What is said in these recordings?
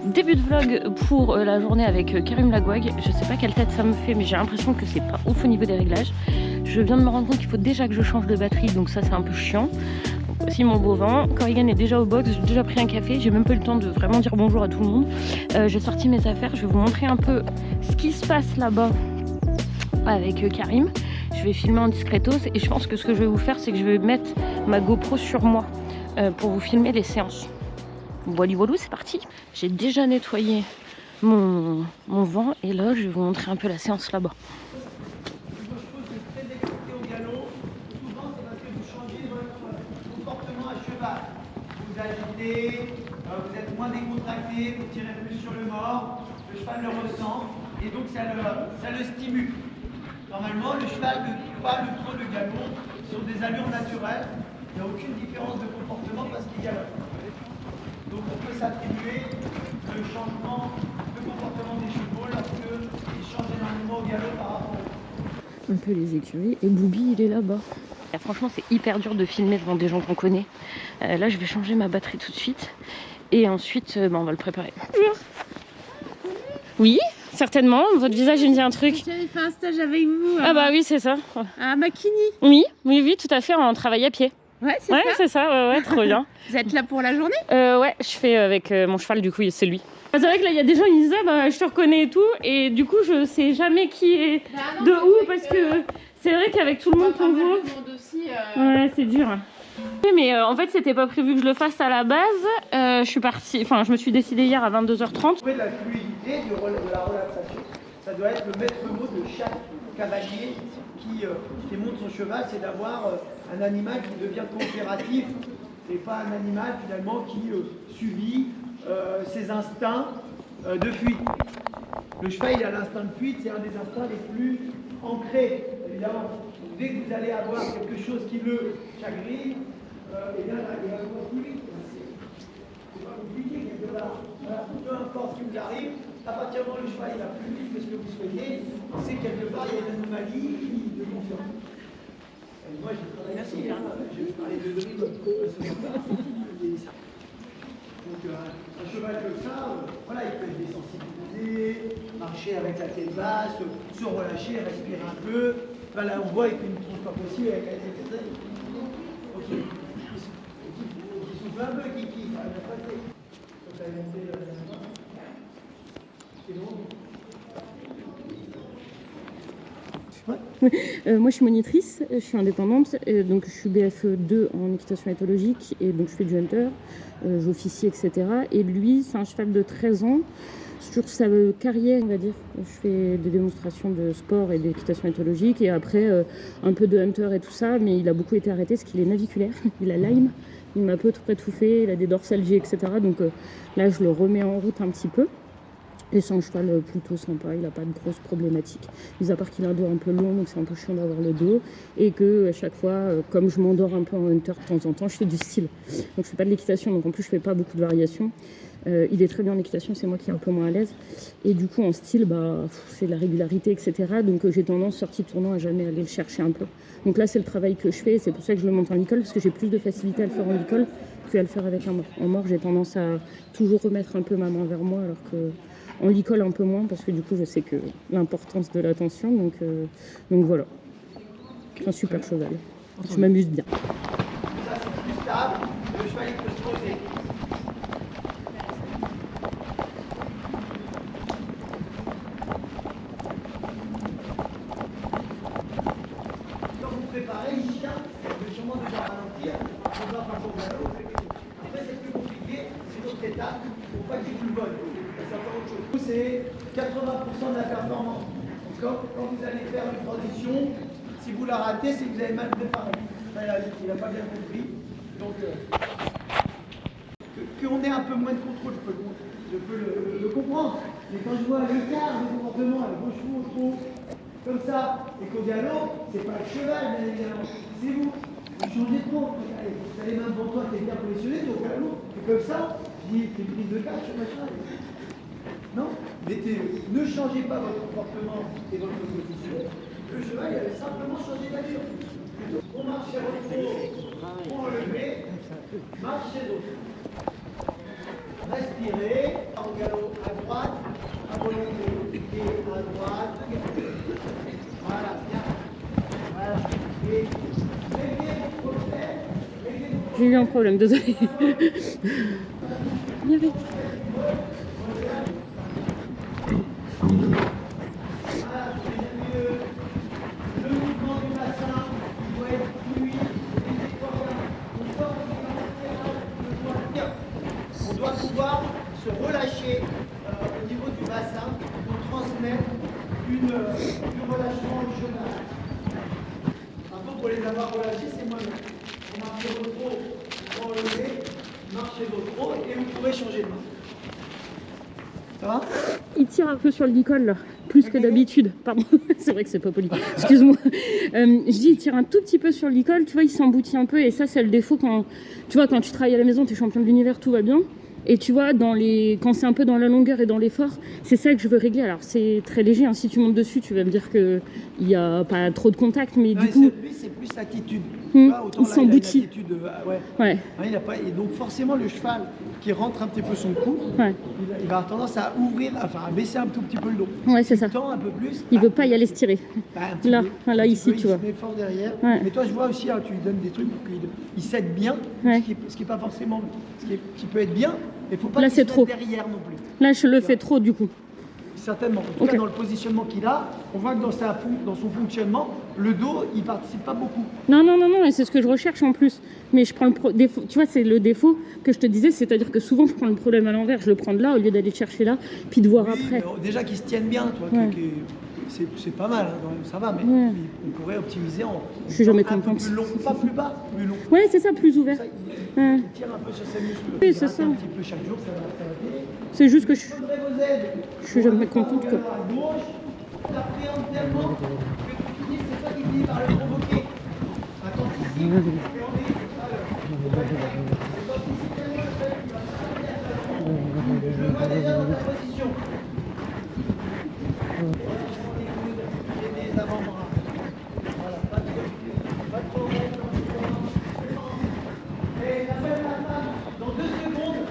Début de vlog pour la journée avec Karim Lagouag. Je sais pas quelle tête ça me fait, mais j'ai l'impression que c'est pas ouf au niveau des réglages. Je viens de me rendre compte qu'il faut déjà que je change de batterie, donc ça c'est un peu chiant. Donc, aussi mon beau vent. Corrigan est déjà au box, j'ai déjà pris un café, j'ai même pas eu le temps de vraiment dire bonjour à tout le monde. J'ai sorti mes affaires, je vais vous montrer un peu ce qui se passe là-bas avec Karim. Je vais filmer en discretos et je pense que ce que je vais vous faire, c'est que je vais mettre ma GoPro sur moi pour vous filmer les séances. Voilà, c'est parti. J'ai déjà nettoyé mon vent et là je vais vous montrer un peu la séance là-bas. Vous agitez, vous êtes moins décontracté, vous tirez plus sur le mort, le cheval le ressent et donc ça le stimule. Normalement, le cheval ne pas le trop le galop sur des allures naturelles, il n'y a aucune différence de comportement parce qu'il galope. Donc on peut s'attribuer le changement de comportement des chevaux lorsqu'ils changent énormément au galop par rapport un peu les écuries et Boubi il est là-bas. Franchement c'est hyper dur de filmer devant des gens qu'on connaît. Là je vais changer ma batterie tout de suite et ensuite on va le préparer. Oui, certainement, votre visage il me dit un truc. J'avais fait un stage avec vous. Ah bah oui c'est ça. À Makini. Oui, tout à fait, on travaille à pied. Ouais, c'est ça, ouais, trop bien. Vous êtes là pour la journée? Ouais, je fais avec mon cheval, du coup, c'est lui. C'est vrai que là, il y a des gens qui me disent, bah, je te reconnais et tout, et du coup, je sais jamais qui est de où, parce que c'est vrai qu'avec tout le monde qu'on voit. Ouais, c'est dur. Mais en fait, c'était pas prévu que je le fasse à la base. Je suis partie, enfin, je me suis décidée hier à 22h30. la fluidité de la relaxation. Ça doit être le maître mot de chaque cavalier qui monte son cheval, c'est d'avoir un animal qui devient coopératif et pas un animal finalement qui subit ses instincts de fuite. Le cheval il a l'instinct de fuite, c'est un des instincts les plus ancrés évidemment. Donc, dès que vous allez avoir quelque chose qui le chagrine, et bien là, il va courir plus vite. C'est pas compliqué quelque part. Voilà, peu importe ce qui vous arrive, à partir du moment où le cheval il va plus vite que ce que vous souhaitez, c'est quelque part il y a une anomalie de confiance. Et moi j'ai travaillé ici, j'ai parlé de dribble. Donc un cheval comme ça, voilà, il peut être désensibilisé, marcher avec la tête basse, se relâcher, respirer un peu. Enfin, là on voit qu'il ne trouve pas possible avec la tête basse. Ok. Qui souffle un peu, qui ça va bien passer. Moi je suis monitrice, je suis indépendante, donc je suis BFE2 en équitation éthologique et donc je fais du hunter, j'officie etc. Et lui c'est un cheval de 13 ans, sur sa carrière on va dire, je fais des démonstrations de sport et d'équitation éthologique et après un peu de hunter et tout ça, mais il a beaucoup été arrêté parce qu'il est naviculaire, il a Lyme, il m'a un peu tout fait, il a des dorsalgies etc. Donc là je le remets en route un petit peu. Et c'est un cheval plutôt sympa, il n'a pas de grosses problématiques. Mis à part qu'il a un dos un peu long, donc c'est un peu chiant d'avoir le dos. Et que à chaque fois, comme je m'endors un peu en hunter de temps en temps, je fais du style. Donc je fais pas de l'équitation, donc en plus je fais pas beaucoup de variations. Il est très bien en équitation, c'est moi qui est un peu moins à l'aise. Et du coup en style, c'est de la régularité, etc. Donc j'ai tendance, sortie de tournant, à jamais aller le chercher un peu. Donc là c'est le travail que je fais, c'est pour ça que je le monte en licol, parce que j'ai plus de facilité à le faire en licol qu'à le faire avec un mort. En mort, j'ai tendance à toujours remettre un peu ma main vers moi, alors que on licole un peu moins parce que du coup je sais que l'importance de l'attention, donc voilà. C'est un super cheval, je m'amuse bien. Ça c'est plus stable, le cheval il peut se poser. Quand vous préparez, le chien, vous allez sûrement devoir ralentir, on va pas au galop. Après c'est plus compliqué, c'est notre étape, pour pas qu'il vous le vole. C'est 80% de la performance. Donc, quand vous allez faire une transition, si vous la ratez, c'est que vous avez mal préparé. Il n'a pas bien compris. Donc, qu'on ait un peu moins de contrôle, je peux le comprendre. Mais quand je vois l'écart de comportement avec vos chevaux trop comme ça, et qu'au galop, c'est pas le cheval, bien évidemment, c'est vous. Vous changez trop. Allez, vous avez main devant toi qui est bien positionné, donc au galop, et comme ça, je dis, c'est une prise de cache sur ma cheval. Non, ne changez pas votre comportement et votre position. Le cheval, il a simplement changé d'allure. On marche chez repos, on le met, marche chez d'autres. Respirez, au galop à droite, un relongé et à droite. Voilà, bien. Voilà. Et réglez vos problèmes. J'ai eu un problème, désolé. Il y avait... Le mouvement du bassin doit être fluide et on doit pouvoir se relâcher au niveau du bassin pour transmettre du relâchement au cheval. Par contre, pour les avoir relâchés, c'est moi-même. Vous marchez au trop, vous enlevez, marchez au trop et vous pourrez changer de main. Ça va? Il tire un peu sur le licol là, plus que d'habitude. Pardon, c'est vrai que c'est pas poli. Excuse-moi. Je dis il tire un tout petit peu sur le licol, tu vois, il s'emboutit un peu et ça c'est le défaut quand tu vois quand tu travailles à la maison, tu es champion de l'univers, tout va bien. Et tu vois, quand c'est un peu dans la longueur et dans l'effort, c'est ça que je veux régler. Alors c'est très léger, hein. Si tu montes dessus, tu vas me dire qu'il n'y a pas trop de contact, mais non, du coup... Lui, c'est plus l'attitude. Il s'emboutit. Ouais. Il a pas, et donc forcément, le cheval qui rentre un petit peu son cou, Ouais. il va avoir tendance à ouvrir, enfin à baisser un tout petit peu le dos. Ouais, c'est ça. Il tend un peu plus. Il veut pas y aller se tirer. Là, là, ici, tu vois. Il se met fort derrière. Ouais. Mais toi, je vois aussi, hein, tu lui donnes des trucs pour qu'il cède bien, Ouais. ce qui est pas forcément, qui peut être bien, mais il faut pas Là, qu'il c'est se trop. mette derrière non plus. Là, je le fais trop du coup. Certainement. En tout cas, dans le positionnement qu'il a, on voit que dans son fonctionnement, le dos, il participe pas beaucoup. Non, non, non, non, et c'est ce que je recherche en plus. Mais je prends le défaut. Tu vois, c'est le défaut que je te disais, c'est-à-dire que souvent je prends le problème à l'envers, je le prends de là au lieu d'aller le chercher là, puis de voir Oui, après. mais déjà qu'ils se tiennent bien, toi, Ouais. c'est pas mal, hein, quand même, ça va, mais Ouais. on pourrait optimiser en Je suis jamais un peu contente. plus long, pas plus bas, plus long. Ouais, c'est ça, plus ouvert. Ça, Ouais. il tire un peu sur ses muscles. Oui, Il c'est gratte ça. un petit peu chaque jour, ça va aider. C'est juste que je Ouvrez vos ailes. suis jamais contente que. À gauche, t'appréhendes tellement que tu finis, c'est toi qui finis par le provoquer. Attends, ici, appréhendez. Je le vois déjà dans ta position. Les avant-bras. Voilà, pas trop. Et j'appelle ma femme dans 2 secondes.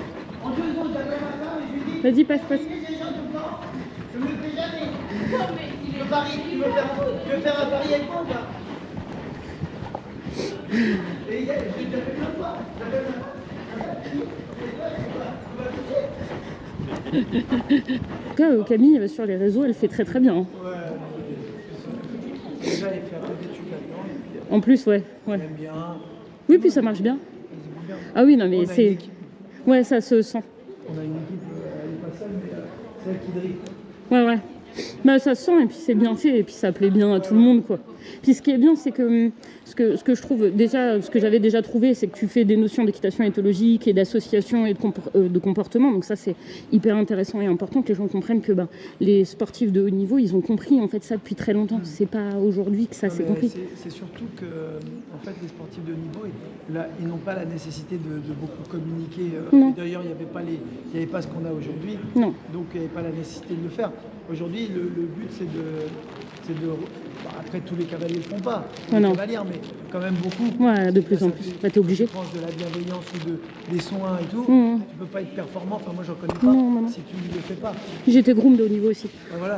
En 2 secondes, j'appelle ma femme et je lui dis Vas-y, passe. il est déjà tout le temps. Je ne le fais jamais. Tu veux faire un pari avec moi ou pas? Et je l'ai déjà fait plein de fois. J'appelle ma femme. En tout cas, Camille, sur les réseaux, elle fait très très bien. Hein. Ouais. Déjà, elle fait un peu d'études là-dedans. Et puis, En plus, ouais. elle aime bien. Oui, puis ça marche bien. Elle aime bien. Ah oui, non, mais On a une c'est. équipe. Ouais, ça se sent. On a une équipe, elle n'est pas seule, mais c'est elle qui drive. Ouais, ouais. Bah, ça se sent, et puis c'est bien fait, et puis ça plaît bien à tout le monde, quoi. Puis ce qui est bien, c'est que ce que je trouve déjà, ce que j'avais déjà trouvé, c'est que tu fais des notions d'équitation éthologique et d'association et de comportement. Donc ça, c'est hyper intéressant et important que les gens comprennent que les sportifs de haut niveau, ils ont compris en fait ça depuis très longtemps. C'est pas aujourd'hui que ça s'est compris. C'est surtout que en fait, les sportifs de haut niveau, ils n'ont pas la nécessité de beaucoup communiquer. Non. D'ailleurs, il n'y avait pas ce qu'on a aujourd'hui. Non. Donc, il n'y avait pas la nécessité de le faire. Aujourd'hui, le but, c'est de après, tous les cavaliers ne le font pas, Ah non. les cavalières, mais quand même beaucoup. Ouais, de plus en plus. Bah, t'es obligé. Tu penses de la bienveillance ou des soins et tout, Mmh. tu peux pas être performant. Enfin, moi, j'en connais pas Non. si tu ne le fais pas. J'étais groom de haut niveau aussi. Ben voilà.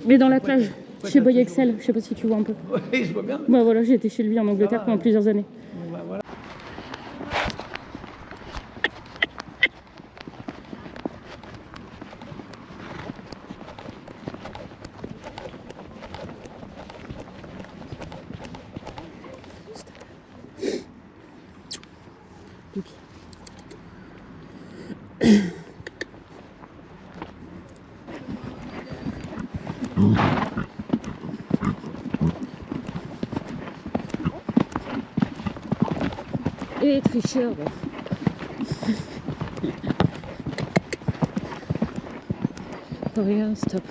Mais dans la plage, Ouais, chez t'as Boy toujours- Excel, je sais pas si tu vois un peu. Oui, je vois bien. Bah voilà, j'ai été chez lui en Angleterre va, pendant ouais. plusieurs années. Bon, ben voilà. Pipi. Et tricheur. Ouais. Rien, stop.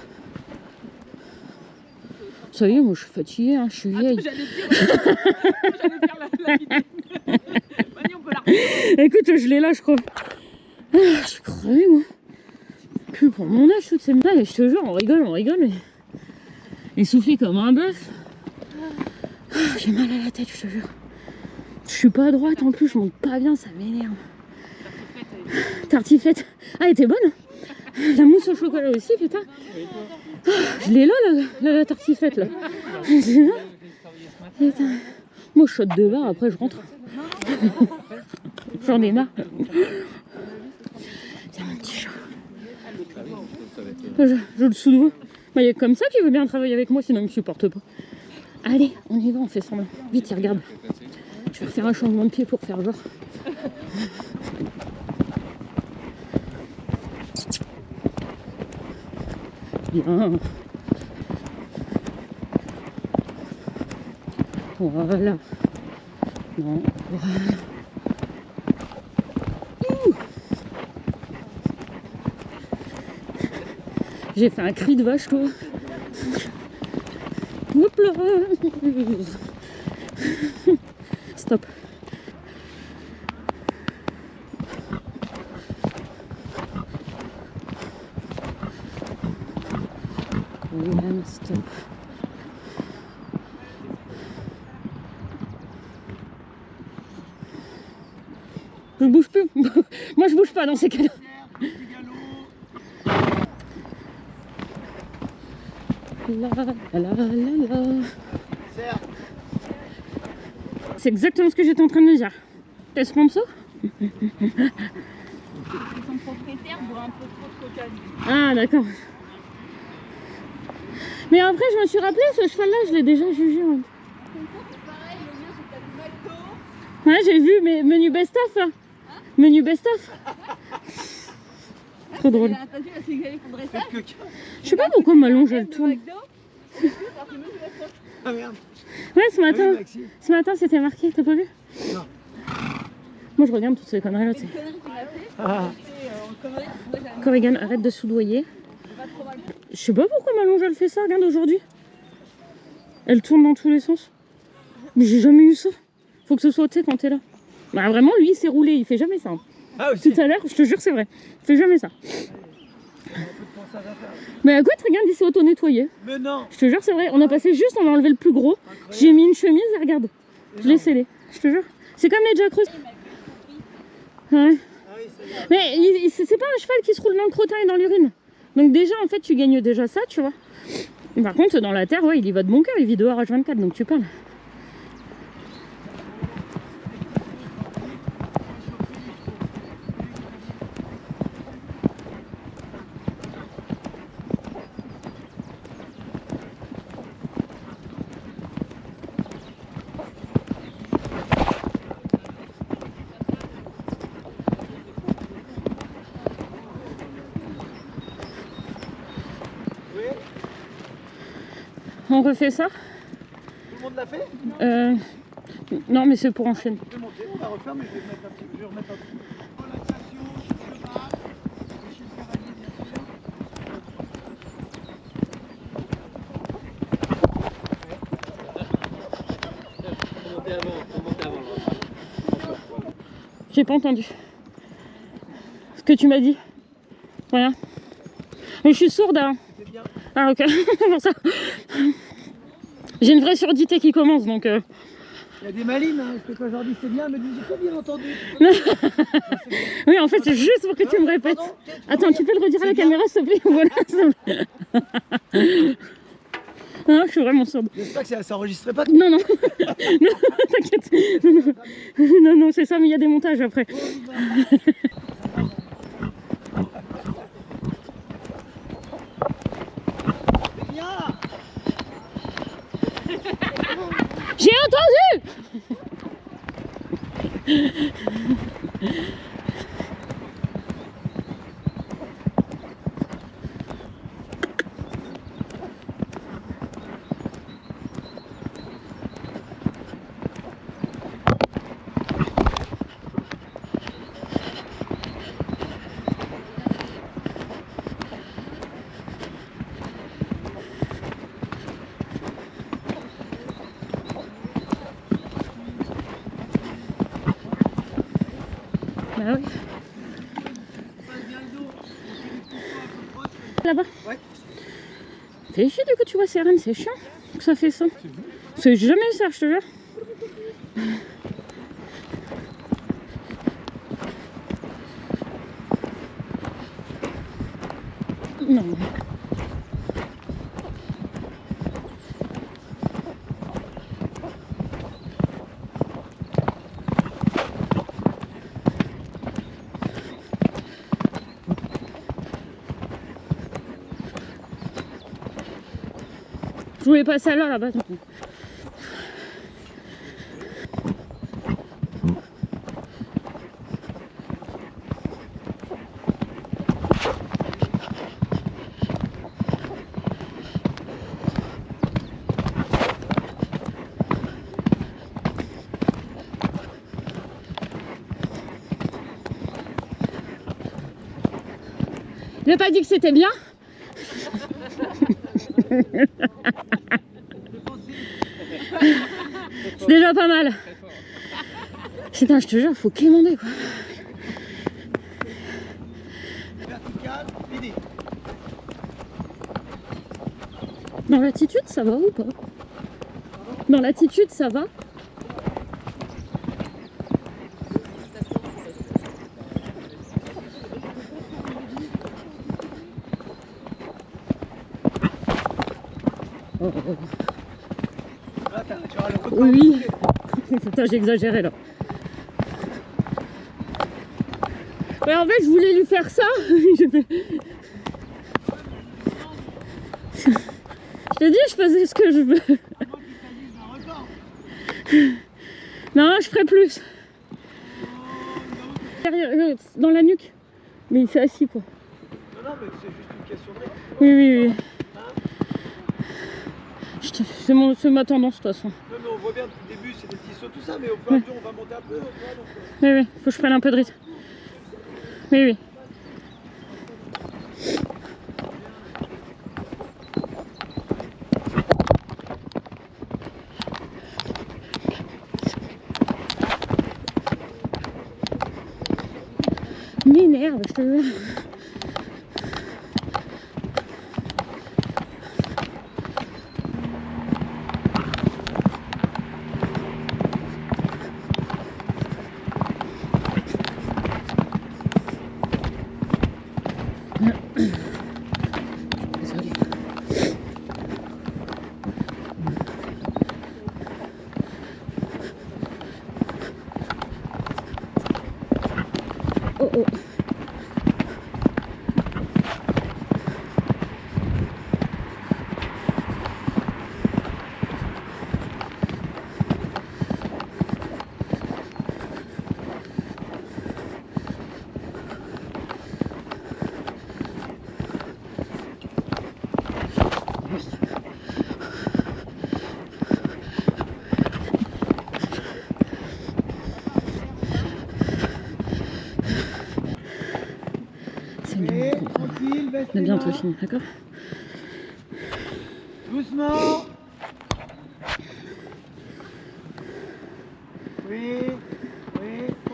Ça y est, moi je suis fatiguée, hein, je suis vieille. J'allais dire la vidéo. Vas-y, on peut la Écoute, je l'ai là, je crois. Ah, je suis crevée, moi. Plus pour mon âge, toutes ces médailles, je te jure, on rigole, mais. Essoufflé comme un bœuf. Ah, j'ai mal à la tête, je te jure. Je suis pas à droite en plus, je monte pas bien, ça m'énerve. Tartiflette. Ah, elle était bonne? La mousse au chocolat aussi, putain. Ah, je l'ai là, la tartiflette, là. C'est là. Putain. Moi, je saute de bar, après je rentre. J'en ai marre. C'est mon petit chat. Je le soudoie. Il y a comme ça qu'il veut bien travailler avec moi, sinon il me supporte pas. Allez, on y va, on fait semblant. Vite, il regarde. Je vais faire un changement de pied pour faire genre. Bien. Voilà. Non, voilà. J'ai fait un cri de vache, toi. Hop là. Stop. Korean, stop. Je bouge plus. Moi, je bouge pas dans ces cas-là. C'est exactement ce que j'étais en train de me dire. T'es sponsor? Son propriétaire boit un peu trop de coca. Ah, d'accord. Mais après, je me suis rappelé, ce cheval-là, je l'ai déjà jugé. Ouais, Pareil, le mien c'est un McDo. ouais, j'ai vu, mais menu best-of. Hein. Menu best-of. Trop drôle. T'as vu la cigale pour dressage? Je sais pas pourquoi Malonge elle tourne. Ah merde. Ouais, ce Ah oui, matin, Maxime. ce matin c'était marqué, t'as pas vu? Non. Moi je regarde toutes ces conneries là, tu sais. Une connerie qu'il m'a fait. Ah. Connerie, moi j'aime Corrigan, arrête de soudoyer. pas trop mal. Je sais pas pourquoi Malonge elle fait ça, regarde aujourd'hui. Elle tourne dans tous les sens. Mais j'ai jamais eu ça. Faut que ce soit, tu sais, quand t'es là. Bah vraiment, lui il s'est roulé, il fait jamais ça. Hein. Ah aussi. Tout à l'heure, je te jure, c'est vrai. Il fait jamais ça. Un peu de ponçage à faire. Mais écoute, regarde, il s'est auto-nettoyé. Mais non. Je te jure, c'est vrai. On a passé juste, on a enlevé le plus gros. J'ai mis une chemise et regarde. Je l'ai scellé. Je te jure. C'est comme les Jack Russell. Ouais. Ah oui, ça y est. Mais c'est pas un cheval qui se roule dans le crottin et dans l'urine. Donc déjà, en fait, tu gagnes déjà ça, tu vois. Par contre, dans la terre, ouais, il y va de bon cœur. Il vit dehors H24, donc tu parles. Oui. On refait ça. Tout le monde l'a fait? Non, mais c'est pour enchaîner. Je vais monter, on va refaire, mais je vais mettre un petit. Je vais remettre un petit. Relaxation, cheval, chez le cavalier, bien sûr. Remontez avant. J'ai pas entendu ce que tu m'as dit. Voilà. Mais je suis sourde, hein. C'est bien. Ah, ok. Pour ça. J'ai une vraie surdité qui commence, donc. Il y a des malines, hein. Ce que aujourd'hui c'est bien, mais j'ai pas bien entendu. Oui, en fait, c'est juste pour que tu me répètes. Pardon. Attends, tu peux le redire à la C'est bien. caméra, s'il te plaît? Voilà, s'il te plaît. Non, je suis vraiment sourde. J'espère que ça s'enregistrait pas. Non, non. Non, t'inquiète. Non, c'est ça, mais il y a des montages après. Viens. J'ai entendu! Bah oui. Là-bas. Ouais. Fais chier du coup, tu vois, CRM, c'est chiant que ça fait ça. C'est jamais ça, je te jure. Non. Je voulais passer à l'heure là-bas. J'ai pas dit que c'était bien. C'est déjà pas mal. Putain, je te jure, faut quémander quoi. Vertical, fini. Dans l'attitude, ça va ou pas? Dans l'attitude, ça va? Oh, oh, oh. Là, tu auras le record. Oui. Putain, j'ai exagéré là. Ouais, en fait, je voulais lui faire ça. Je te dis, je faisais ce que je veux. Non, je ferai plus. Derrière, dans la nuque. Mais il s'est assis quoi. Non, non, mais c'est juste une question de rythme. Oui, oui, oui. C'est ma tendance de toute façon. Non, mais on voit bien depuis le début, c'est des petits sauts, tout ça, mais au fur et à mesure, on va monter un peu. Tu vois, donc, Oui, oui, faut que je prenne un peu de rythme. Oui, oui. M'énerve, je te jure. Désolée. Oh oh. C'est bien. et tranquille, baisse On a les bientôt mains. fini, d'accord? Doucement. Oui, oui. Oh,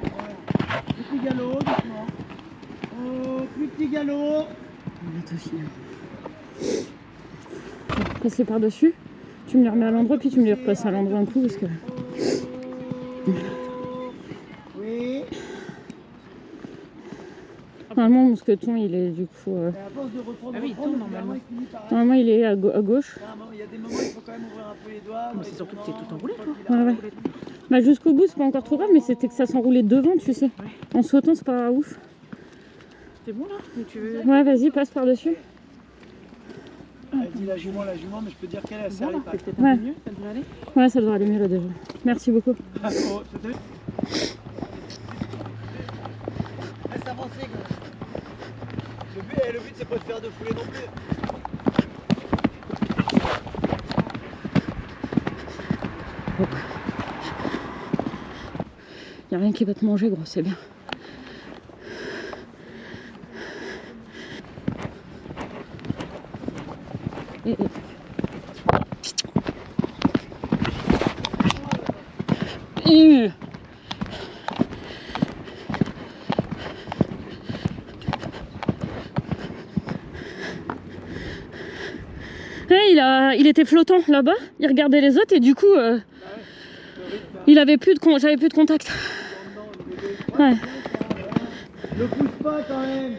voilà. Petit galop, doucement. Oh, plus petit galop. On a bientôt fini. Passer par-dessus, tu me les remets à l'endroit, puis tu me les repasses à l'endroit un coup parce que. Oui. Normalement, mon mousqueton, il est du coup. Et à force de reprendre, Ah oui, il tourne normalement. il finit par Normalement, il est à gauche. Il y a des moments où il faut quand même ouvrir un peu les doigts. Mais c'est surtout que t'es tout enroulé, toi. Ouais, ouais. Bah, jusqu'au bout, c'est pas encore trop grave, mais c'était que ça s'enroulait devant, tu sais. En sautant, c'est pas ouf. C'est bon là? Mais tu veux... Ouais, vas-y, passe par-dessus. Elle dit la jument, mais je peux dire qu'elle a C'est serré bon les là? pattes. C'est peut-être Ouais. un peu mieux? Ça devrait aller? Ouais, ça devrait aller mieux là déjà. Merci beaucoup. Ah, oh, c'était- Laisse avancer, quoi. Le but c'est pas de faire de foulée non plus. Y'a rien qui va te manger, gros, c'est bien. Et... Ouais, il était flottant là-bas, il regardait les autres et du coup, j'avais plus de contact. Ouais. Ne pousse pas quand même.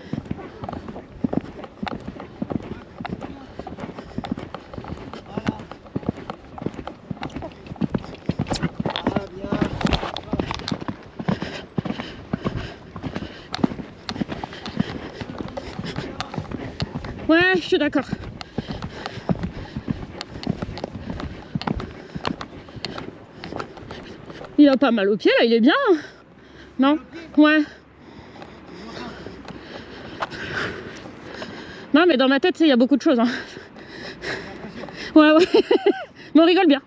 Ouais, je suis d'accord. Il a pas mal au pied là, il est bien. Non? Ouais. Non mais dans ma tête, il y a beaucoup de choses. Hein. Ouais, ouais. Mais on rigole bien.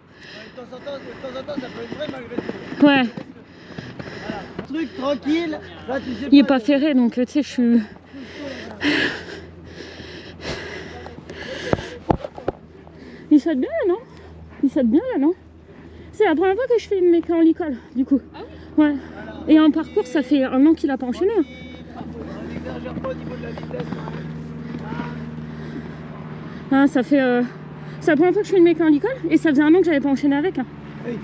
De temps en temps, ça peut être vrai malgré tout. Ouais. Voilà. Truc tranquille, là tu sais Il est pas ferré donc tu sais, je suis... Il saute bien là, non? Il saute bien là, non? C'est la première fois que je fais une méca en licol, du coup. Ah oui? Ouais. Et un parcours, ça fait 1 an qu'il a pas enchaîné. Hein. on n'exagère pas au niveau de la vitesse. Ah, ça fait... C'est la première fois que je fais une méca en licol et ça faisait 1 an que j'avais pas enchaîné avec. Hein. Oui.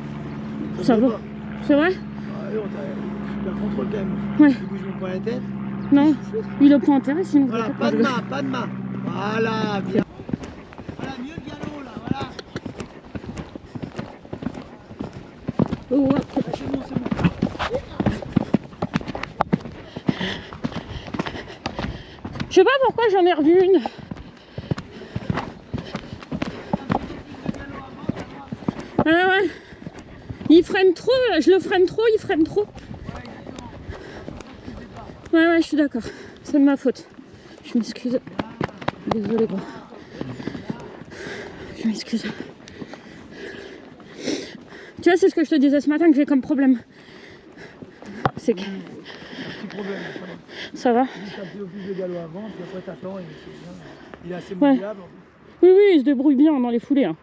Ça va. C'est vrai? Ah, oui, on t'a super contrôle quand même. Ouais. Du coup, je me prends la tête. Non, il a pas intérêt sinon. Voilà, pas de main, pas de main. Voilà, bien. Voilà, mieux le galop là, voilà. Oh, ouais. C'est bon, c'est bon. Je sais pas pourquoi j'en ai revu une. Ah ouais. Il freine trop, là. Je le freine trop, il freine trop. Ouais, ouais, je suis d'accord. C'est de ma faute. Je m'excuse. Désolée, quoi. Je m'excuse. Tu vois, c'est ce que je te disais ce matin que j'ai comme problème. C'est que... Petit problème, Ça va? juste un petit peu plus de galop avant, puis après t'attends et c'est bien. Il est assez Ouais. modulable. Oui, oui, il se débrouille bien dans les foulées. Hein.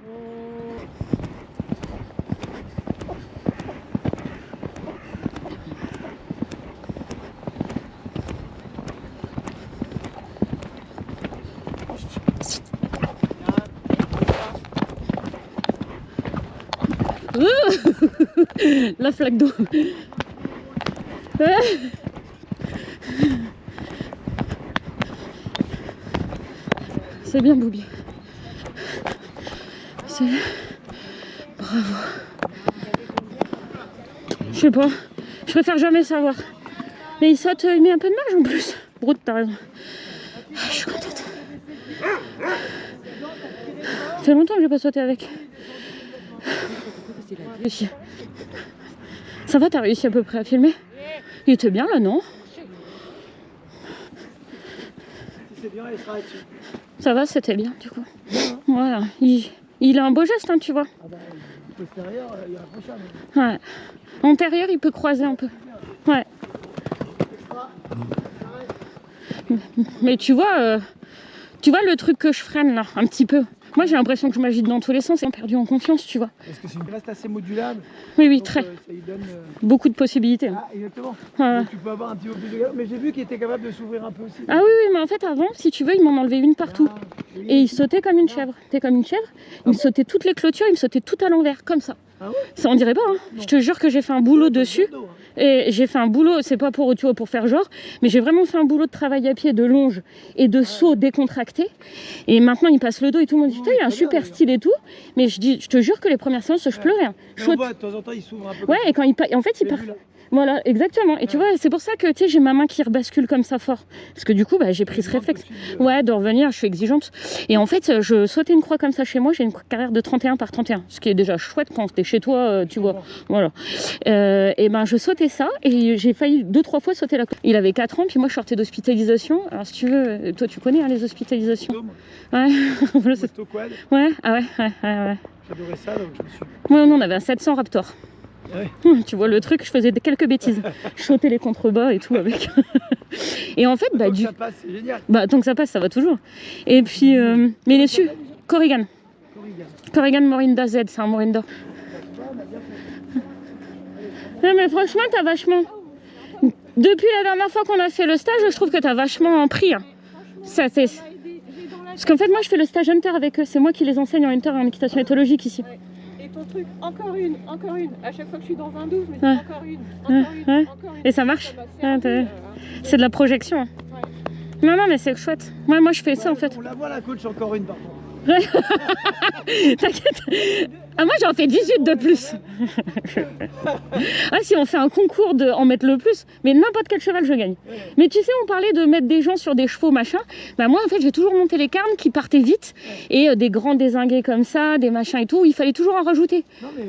La flaque d'eau. C'est bien, Boubi. C'est... Bravo. Je sais pas. Je préfère jamais savoir. Mais il saute, il met un peu de marge en plus. Broute, t'as raison. Je suis contente. Ça fait longtemps que j'ai pas sauté avec. Réussi. Ça va, t'as réussi à peu près à filmer? Il était bien là, non? Si c'est bien, il sera là-dessus. Ça va, c'était bien du coup. Voilà. Il a un beau geste, hein, tu vois. Ah bah, postérieur, il y a un prochain. Ouais. Antérieur, il peut croiser un peu. Ouais. Mais tu vois le truc que je freine là, un petit peu. Moi j'ai l'impression que je m'agite dans tous les sens et perdu en confiance, tu vois. Parce que c'est une reste assez modulable. Oui, oui, Donc, très. ça lui donne. Beaucoup de possibilités. Hein. Ah, exactement. Ouais. Donc, tu peux avoir un petit peu plus de galop. Mais j'ai vu qu'il était capable de s'ouvrir un peu aussi. Ah oui, oui, mais en fait avant, si tu veux, il m'en enlevait une partout. Ah, oui. Et il sautait comme une chèvre. T'es comme une chèvre. Il me sautait toutes les clôtures, il me sautait tout à l'envers, comme ça. Ah ouais? Ça on dirait pas, hein. Je te jure que j'ai fait un boulot dessus. Et j'ai fait un boulot, c'est pas pour, tu vois, pour faire genre, mais j'ai vraiment fait un boulot de travail à pied, de longe et de saut décontracté. Et maintenant il passe le dos et tout le monde dit putain, il a un super style et tout. Mais je te jure que les premières séances, je pleurais. Hein. Mais on voit, de temps en temps, il s'ouvre un peu. Ouais, et quand il en fait, il part. Voilà, exactement. Et tu vois, c'est pour ça que tu sais, j'ai ma main qui rebascule comme ça fort. Parce que du coup, bah, j'ai pris ce réflexe. Ouais, de revenir, je suis exigeante. Et en fait, je sautais une croix comme ça chez moi, j'ai une carrière de 31 par 31. Ce qui est déjà chouette quand t'es chez toi, tu vois. Voilà. Et ben, je sautais ça et j'ai failli 2-3 fois sauter la croix. Il avait 4 ans, puis moi, je sortais d'hospitalisation. Alors, si tu veux, toi, tu connais hein, les hospitalisations. Ouais. Voilà, ouais, ah ouais. J'adorais ça, donc je me suis. Ouais, non, on avait un 700 Raptor. Ouais. Tu vois le truc, je faisais quelques bêtises. Je sautais les contrebas et tout avec. Et en fait, bah, Donc ça passe, c'est génial. bah, tant que ça passe, ça va toujours. Et puis, mais il est su. Corrigan. Corrigan Morinda Z, c'est un Morinda. Non, mais franchement, t'as vachement. Depuis la dernière fois qu'on a fait le stage, je trouve que t'as vachement pris. Hein. Ça, c'est. Parce qu'en fait, moi, je fais le stage Hunter avec eux. C'est moi qui les enseigne en Hunter et en équitation éthologique ici. Et ton truc, encore une. À chaque fois que je suis dans un douche, je me dis Ouais. encore une. Ouais. Et ça marche. m'a servi, Ouais, c'est de la projection. Hein. Ouais. Non, mais c'est chouette. Moi, je fais ça en fait. On la voit la coach encore une par contre. T'inquiète. Ah, moi j'en fais 18 de plus. Ah, si on fait un concours de en mettre le plus, mais n'importe quel cheval je gagne. Mais tu sais, on parlait de mettre des gens sur des chevaux machin. Bah moi en fait j'ai toujours monté les carnes qui partaient vite et des grands dézingués comme ça, des machins et tout, il fallait toujours en rajouter. Non mais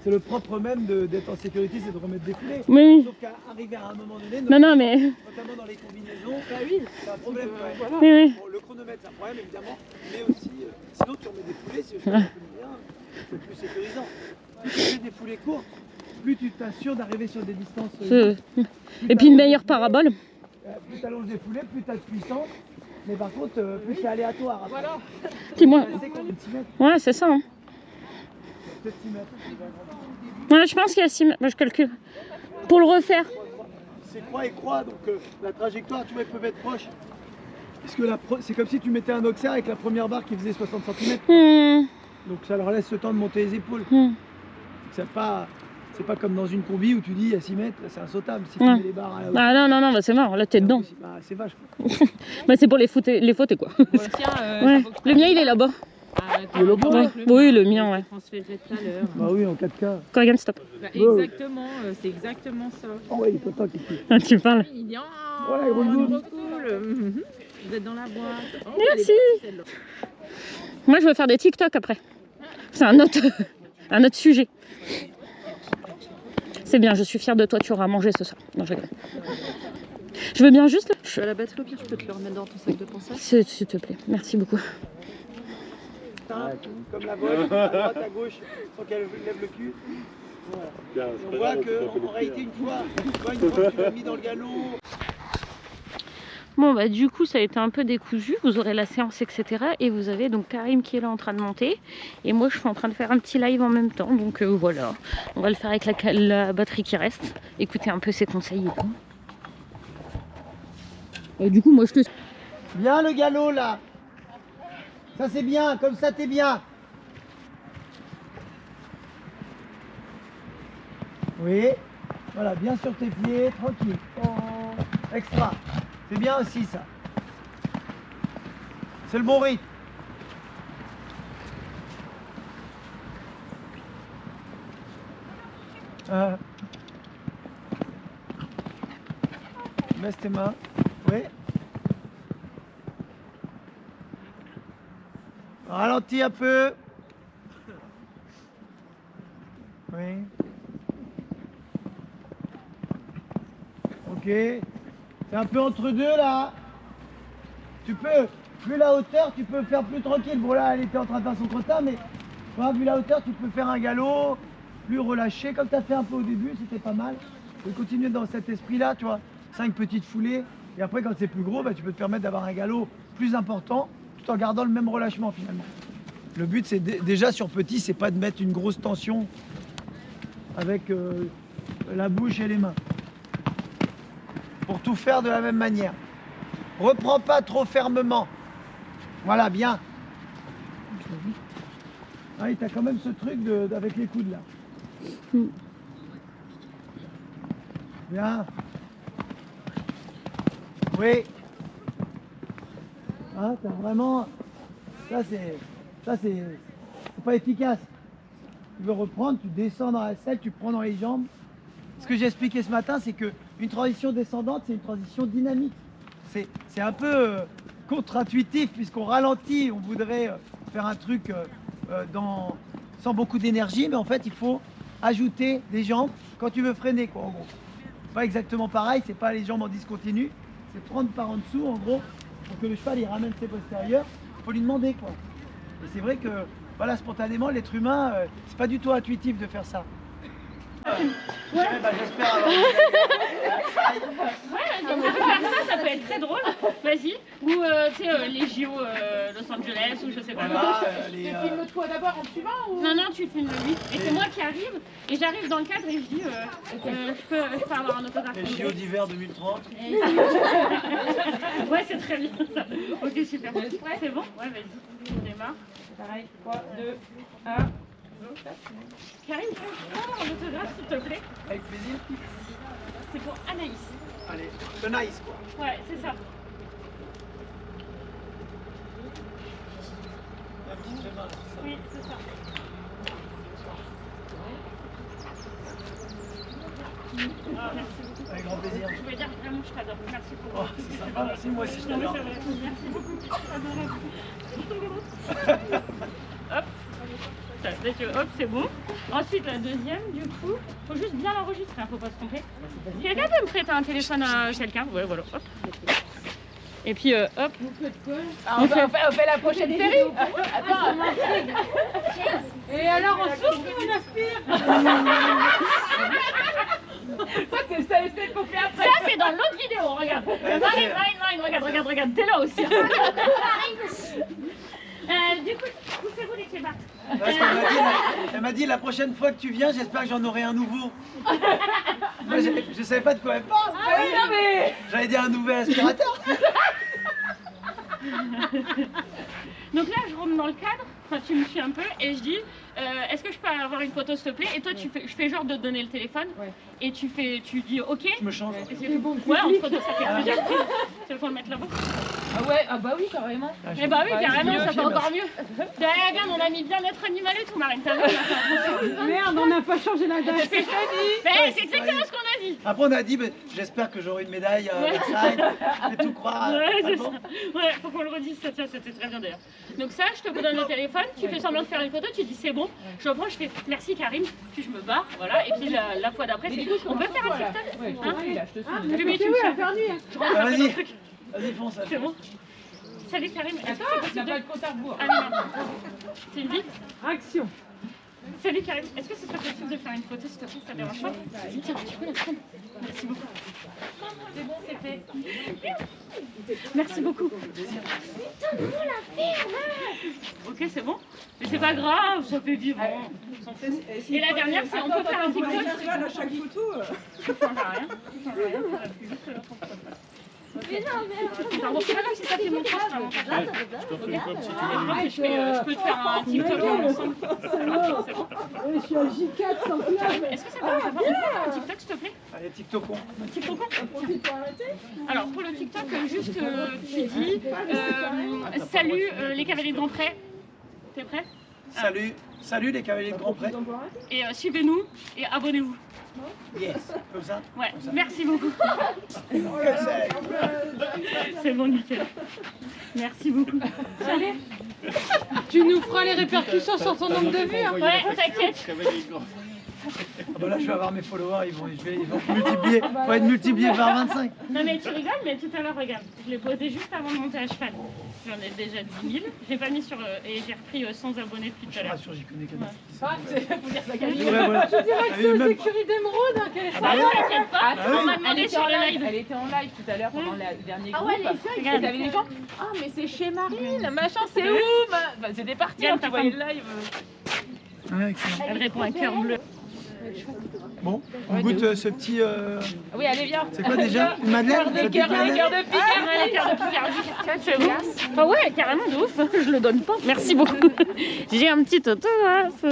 c'est le propre même d'être en sécurité, c'est de remettre des foulées. Oui. Sauf qu'à arriver à un moment donné, Non mais... notamment dans les combinaisons, Bah oui. c'est un problème. Ouais. Voilà. Oui, oui. Bon, le chronomètre c'est un problème évidemment, mais aussi sinon tu remets des foulées, si le cheval est bien, c'est plus sécurisant. Plus tu fais des foulées courtes, plus tu t'assures d'arriver sur des distances. Et puis une meilleure parabole. Plus tu allonges des foulées, plus tu as de puissance. Mais par contre, plus c'est aléatoire. Après. Voilà. Dis-moi. C'est combien de 6 mètres? Ouais, c'est ça. Hein. Peut-être 6 mètres. Ouais, je pense qu'il y a 6 mètres. Moi, je calcule. Pour le refaire. C'est croix et croix, donc la trajectoire, tu vois, ils peuvent être proches. Parce que c'est comme si tu mettais un auxerre avec la première barre qui faisait 60 cm. Donc ça leur laisse le temps de monter les épaules. C'est pas comme dans une combi où tu dis à 6 mètres, c'est insautable. Si tu mets les barres à la hauteur. Ah non, bah, c'est mort, là t'es dedans. Bah, c'est vache. Bah, c'est pour les fautes quoi. Tiens, Ouais. Le mien il est là-bas. Le lobo, Ouais. Oui, le mien, ouais. Transféré tout à l'heure. Bah oui, en 4K. Corrigan, stop. Bah, exactement, c'est exactement ça. Oh ouais, il est content qu'il tue. Ah, tu parles. Il dit, oh, Ouais, il roule trop cool. Vous êtes dans la boîte. Oh, Merci. elle est bonne, celle-là. Moi, je veux faire des TikTok après. C'est un autre sujet. C'est bien, je suis fière de toi, tu auras mangé ce soir. Non, je rigole. Je veux bien juste... La batterie, au pire, je peux te le remettre dans ton sac de pensage. S'il te plaît, merci beaucoup. Comme la vole, à droite, à gauche, sans qu'elle lève le cul. Voilà. Et on voit qu'en réalité, une fois que tu l'as mis dans le galop. Bon, bah du coup, ça a été un peu décousu. Vous aurez la séance, etc. Et vous avez donc Karim qui est là en train de monter. Et moi, je suis en train de faire un petit live en même temps. Donc voilà, on va le faire avec la batterie qui reste. Écoutez un peu ses conseils et tout. Et du coup, moi, je te... Bien le galop là. Ça c'est bien, comme ça t'es bien. Oui. Voilà, bien sur tes pieds, tranquille. Oh, extra. C'est bien aussi ça. C'est le bon rythme. Baisse tes mains. Oui. Ralentis un peu. Oui. Ok. C'est un peu entre deux là. Tu peux, vu la hauteur, tu peux faire plus tranquille. Bon là, elle était en train de faire son crottin, mais voilà, vu la hauteur, tu peux faire un galop, plus relâché, comme tu as fait un peu au début, c'était pas mal. Tu peux continuer dans cet esprit-là, tu vois. 5 petites foulées. Et après, quand c'est plus gros, bah, tu peux te permettre d'avoir un galop plus important, tout en gardant le même relâchement finalement. Le but, c'est déjà sur petit, c'est pas de mettre une grosse tension avec la bouche et les mains. Pour tout faire de la même manière. Reprends pas trop fermement. Voilà, bien. Ah, et t'as quand même ce truc avec les coudes là. Bien. Oui. Ah, t'as vraiment... Ça c'est pas efficace. Tu veux reprendre, tu descends dans la selle, tu prends dans les jambes. Ce que j'ai expliqué ce matin, c'est qu'une transition descendante, c'est une transition dynamique. C'est un peu contre-intuitif puisqu'on ralentit, on voudrait faire un truc sans beaucoup d'énergie, mais en fait il faut ajouter des jambes quand tu veux freiner quoi en gros. C'est pas exactement pareil, c'est pas les jambes en discontinu, c'est prendre par en dessous en gros pour que le cheval il ramène ses postérieurs, il faut lui demander quoi. Et c'est vrai que voilà, spontanément l'être humain, c'est pas du tout intuitif de faire ça. J'espère avoir on peut faire ça peut être très drôle. Vas-y. Ou tu sais, les JO Los Angeles ou je sais pas quoi. Tu filmes-toi d'abord en suivant ou... Non, tu filmes lui. Et c'est moi qui arrive. Et j'arrive dans le cadre et je dis je peux avoir un autographe. les JO d'hiver 2030. Ouais, c'est très bien ça. Ok, super. C'est bon? Ouais, vas-y. On démarre. Pareil, 3, 2, 1. Karim, tu peux avoir un autographe s'il te plaît? Avec plaisir. C'est pour Anaïs. Allez, le nice quoi. Ouais, c'est ça. La petite main, c'est ça. Oui, c'est ça. Ah, merci beaucoup. Avec grand plaisir. Je voulais dire vraiment, je t'adore. Merci pour Oh, c'est sympa, merci, moi aussi je Non, mais t'adore. c'est vrai. Merci beaucoup. Hop. Ça fait que hop, c'est bon. Ensuite, la deuxième, du coup, faut juste bien l'enregistrer, hein, faut pas se tromper. Quelqu'un peut me prêter un téléphone à quelqu'un? Ouais, voilà. Hop. Et puis, hop. Vous faites quoi? On fait la prochaine série. Attends. Et alors, on souffle ou on aspire? Ça, c'est ce qu'on fait après. Ça, c'est dans l'autre vidéo, regarde. Marine, regarde, t'es là aussi. Du coup, poussez-vous les clébards. Parce elle m'a dit la prochaine fois que tu viens, j'espère que j'en aurai un nouveau. Moi, je savais pas de quoi elle parle. Ah oui, non mais... J'allais dire un nouvel aspirateur. Donc là, je rentre dans le cadre, enfin, tu me suis un peu, et je dis, est-ce que je peux avoir une photo, s'il te plaît? Et toi, je fais genre de te donner le téléphone, et tu dis OK. Je me change. Et c'est bon. Ouais, entre deux, ça fait plusieurs prises. Tu veux qu'on le mette là-bas? Ah ouais, ah bah oui, carrément. Eh bah oui, carrément, mieux, ça fait merci. encore mieux. Derrière, regarde, on a mis bien-être animal et tout, Marine. T'as vu? Merde, on n'a pas changé la date. C'est exactement ce qu'on a dit. Après, on a dit, mais j'espère que j'aurai une médaille avec ça. Et tout croire. Ouais, c'est bon. ça. Ouais, faut qu'on le redise, ça, tiens, c'était très bien d'ailleurs. Donc ça, je te donne le téléphone, tu fais semblant de faire une photo, tu dis c'est bon, je reprends, je fais merci Karim, puis je me barre, voilà, et puis la fois d'après, c'est on peut faire un TikTok. Ouais, je te suis là, je te suis. Oui, mais tu me suis. Je rentre Ah, un peu dans le truc. Vas-y, fonce. C'est bon. Salut Karim, est-ce que c'est Attends, possible n'a de... pas le compte à rebours. Ah non, c'est une vie. Action. Salut Karim, est-ce que ce serait possible de faire une photo s'il te plaît, ça te dérange pas? Tiens, tu peux la prendre. Merci beaucoup. C'est bon, c'est fait. Merci beaucoup. Ok, c'est bon. Mais c'est pas grave, ça fait vivre. Et la dernière, c'est on peut faire un TikTok. À chaque photo. Ça change rien. Ça change rien. Ça appuie juste là pour que ça passe. Pardon, c'est pas grave, c'est ça qui est mon frère. Je peux te faire un TikTok ensemble. Je suis à J4 sans club. Est-ce que ça va faire un TikTok, s'il te plaît? Allez, TikTokon. TikTok. Profite pour arrêter. Alors pour le TikTok, juste tu dis salut les cavaliers de Grand Pré. T'es prêt? Salut les cavaliers de Grand Pré. Et suivez-nous et abonnez-vous. Yes, comme ça. Ouais, merci beaucoup. Que c'est. C'est bon, nickel. Merci beaucoup. Allez. Tu nous feras les répercussions sur ton nombre de vues. Hein. Ouais, t'inquiète. Ah bah là, je vais avoir mes followers, ils vont multiplier, faut être multiplié par 25. Non mais tu rigoles, mais tout à l'heure, regarde, je l'ai posé juste avant de monter à cheval. J'en ai déjà 10 000. J'ai pas mis sur... et j'ai repris 100 abonnés depuis tout Je à te l'heure. rassure, j'y connais que Ouais. Faut dire ça Ouais, voilà. Je dirais que Ah, c'est aux même- écuries d'émeraude. Hein, qu'elle est Ah bah non, t'inquiète pas, Attends, on m'a elle demandé était sur en le live. live. Elle était en live tout à l'heure pendant le dernier groupe. ouais, Et t'avais des gens. Ah mais c'est chez Marine, machin, c'est où bah, c'était parti, Regarde, tu ta voyais femme. le live. Ouais, excellent. Elle répond un cœur bleu. Bon, on goûte ce petit... Oui, allez, viens. C'est quoi déjà? Une madeleine? Des cœurs de Picardie. Ah, les cœurs de Picardie. C'est bon. Ah ouais, carrément de ouf. Je le donne pas. Merci beaucoup. J'ai un petit autographe.